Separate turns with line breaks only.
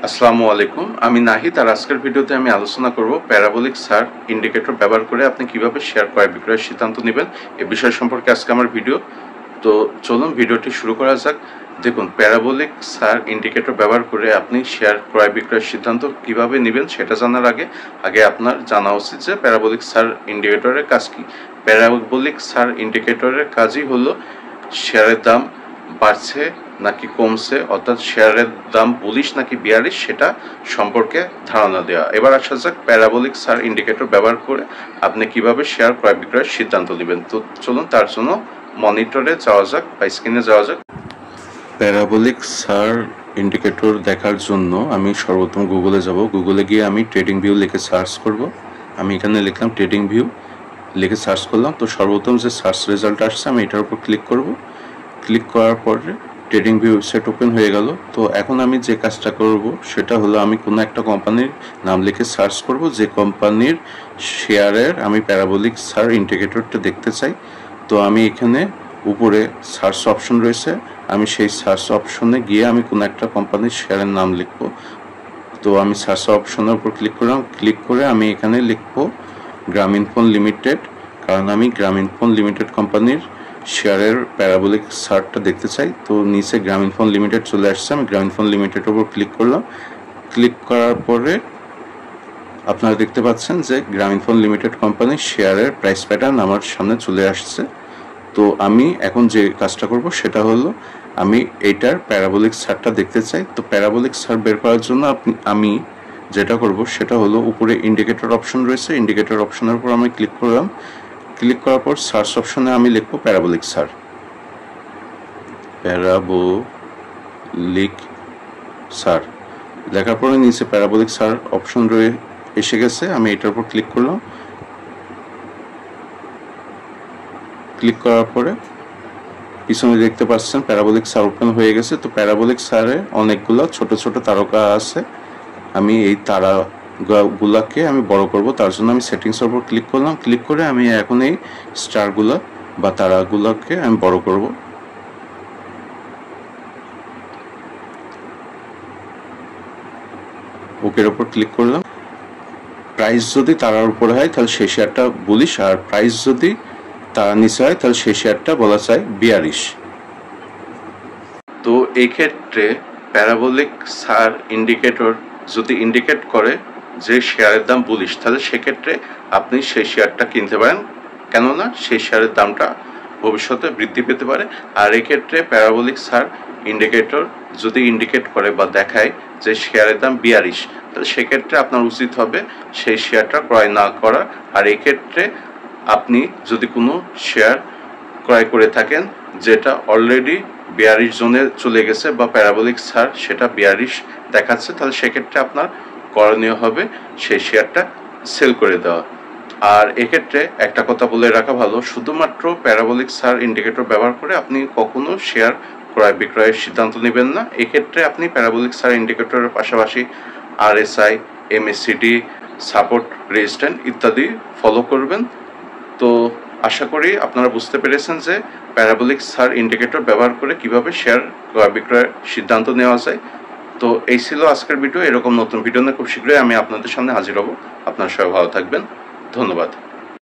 আসসালামু আলাইকুম, আমি নাহিদ। আর আজকের ভিডিওতে আমি আলোচনা করব প্যারাবোলিক সার্চ ইন্ডিকেটর ব্যবহার করে আপনি কিভাবে শেয়ার ক্রয় বিক্রয়ের সিদ্ধান্ত নেবেন এ বিষয় সম্পর্কে আজকে আমার ভিডিও। তো চলুন ভিডিওটি শুরু করা যাক। দেখুন, প্যারাবোলিক সার্চ ইন্ডিকেটর ব্যবহার করে আপনি শেয়ার ক্রয় বিক্রয়ের সিদ্ধান্ত কিভাবে নেবেন সেটা জানার আগে আপনার জানা উচিত যে প্যারাবোলিক সার্চ ইন্ডিকেটরের কাজ কি। প্যারাবোলিক সার্চ ইন্ডিকেটরের কাজই হলো শেয়ারের দাম বাড়ছে নাকি কমছে, অর্থাৎ শেয়ারের দাম বুলিশ নাকি বিয়ারিশ সেটা সম্পর্কে ধারণা দেওয়া। এবার আসা যাক প্যারাবোলিক সার্চ ইন্ডিকেটর ব্যবহার করে আপনি কিভাবে শেয়ার ক্রয় বিক্রয়ের সিদ্ধান্ত নেবেন। তো চলুন তার জন্য মনিটরে যাওয়া যাক বা স্ক্রিনে যাওয়া যাক। প্যারাবোলিক সার্চ ইন্ডিকেটর দেখার জন্য আমি সর্বপ্রথম গুগলে যাব। গুগলে গিয়ে আমি ট্রেডিং ভিউ লিখে সার্চ করব। আমি এখানে লিখলাম ট্রেডিং ভিউ, লিখে সার্চ করলাম। তো সর্বপ্রথম যে সার্চ রেজাল্ট আসছে আমি এটার উপর ক্লিক করব। ক্লিক করার পরে ট্রেডিং ভিউ ওয়েবসাইট ওপেন হয়ে গেল। তো এখন আমি যে কাজটা করব সেটা হলো আমি কোনো একটা কোম্পানির নাম লিখে সার্চ করব, যে কোম্পানির শেয়ারের আমি প্যারাবোলিক সার্চ ইন্ডিকেটরটা দেখতে চাই। তো আমি এখানে উপরে সার্চ অপশন রয়েছে, আমি সেই সার্চ অপশনে গিয়ে আমি কোনো একটা কোম্পানির শেয়ারের নাম লিখব। তো আমি সার্চ অপশনের উপর ক্লিক করলাম। ক্লিক করে আমি এখানে লিখব গ্রামীণফোন লিমিটেড, কারণ আমি গ্রামীণফোন লিমিটেড কোম্পানির শেয়ারের প্যারাবোলিক সার্চটা দেখতে চাই। তো নিচে গ্রামীণফোন লিমিটেড চলে আসছে, আমি গ্রামীণফোন লিমিটেডের উপর ক্লিক করলাম। ক্লিক করার পরে আপনারা দেখতে পাচ্ছেন যে গ্রামীণফোন লিমিটেড কোম্পানির শেয়ারের প্রাইস প্যাটার্ন আমার সামনে চলে আসছে। তো আমি এখন যে কাজটা করব সেটা হলো আমি এইটার প্যারাবোলিক সার্চটা দেখতে চাই। তো প্যারাবোলিক সার্চ বের করার জন্য আমি যেটা করব সেটা হলো উপরে ইন্ডিকেটর অপশন রয়েছে, ইন্ডিকেটর অপশনের উপর আমি ক্লিক করলাম। ক্লিক করার পর সার্চ অপশনে আমি লিখব প্যারাবোলিক সার্চ, প্যারাবোলিক সার্চ লেখার পরে নিচে প্যারাবোলিক সার্চ অপশন এসে গেছে। আমি এটার উপর ক্লিক করলাম। ক্লিক করার পরে পিছনে দেখতে পাচ্ছেন প্যারাবোলিক সার্চ ওপেন হয়ে গেছে। তো প্যারাবোলিক সার্চে অনেকগুলো ছোট ছোট তারকা আছে, আমি এই তারাগুলাকে আমি বড় করব। তার জন্য আমি সেটিংসের উপর ক্লিক করলাম। ক্লিক করে আমি এখন এই স্টারগুলা বা তারাগুলোকে আমি বড় করব। ওকের উপর ক্লিক করলাম। প্রাইস যদি তারার উপরে হয় তাহলে সেই শেয়ারটা বুলিশ, আর প্রাইস যদি তারা নিচে হয় তাহলে সেই শেয়ারটা বলা যায় বিয়ারিশ। তো এই ক্ষেত্রে প্যারাবোলিক সার্চ ইন্ডিকেটর যদি ইন্ডিকেট করে যে শেয়ারের দাম বুলিশ, তাহলে সেক্ষেত্রে আপনি সেই শেয়ারটা কিনতে পারেন, কেননা সেই শেয়ারের দামটা ভবিষ্যতে বৃদ্ধি পেতে পারে। আর এক্ষেত্রে প্যারাবোলিক সার্চ ইন্ডিকেটর যদি ইন্ডিকেট করে বা দেখায় যে শেয়ারের দাম বিয়ারিশ, তাহলে সেক্ষেত্রে আপনার উচিত হবে সেই শেয়ারটা ক্রয় না করা। আর এক্ষেত্রে আপনি যদি কোনো শেয়ার ক্রয় করে থাকেন যেটা অলরেডি বিয়ারিশ জোনে চলে গেছে বা প্যারাবোলিক সার্চ সেটা বিয়ারিশ দেখাচ্ছে, তাহলে সেক্ষেত্রে আপনার করণীয় হবে সেই শেয়ারটা সেল করে দেওয়া। আর এক্ষেত্রে একটা কথা বলে রাখা ভালো, শুধুমাত্র প্যারাবোলিক সার্চ ইন্ডিকেটর ব্যবহার করে আপনি কখনো শেয়ার ক্রয় বিক্রয়ের সিদ্ধান্ত নেবেন না। এক্ষেত্রে আপনি প্যারাবোলিক সার্চ ইন্ডিকেটরের পাশাপাশি RSI, MACD, সাপোর্ট, রেজিস্ট্যান্স ইত্যাদি ফলো করবেন। তো আশা করি আপনারা বুঝতে পেরেছেন যে প্যারাবোলিক সার্চ ইন্ডিকেটর ব্যবহার করে কিভাবে শেয়ার ক্রয় বিক্রয়ের সিদ্ধান্ত নেওয়া যায়। তো এই ছিল আজকের ভিডিও। এরকম নতুন ভিডিও নিয়ে খুব শীঘ্রই আমি আপনাদের সামনে হাজির হব। আপনারা সবাই ভালো থাকবেন, ধন্যবাদ।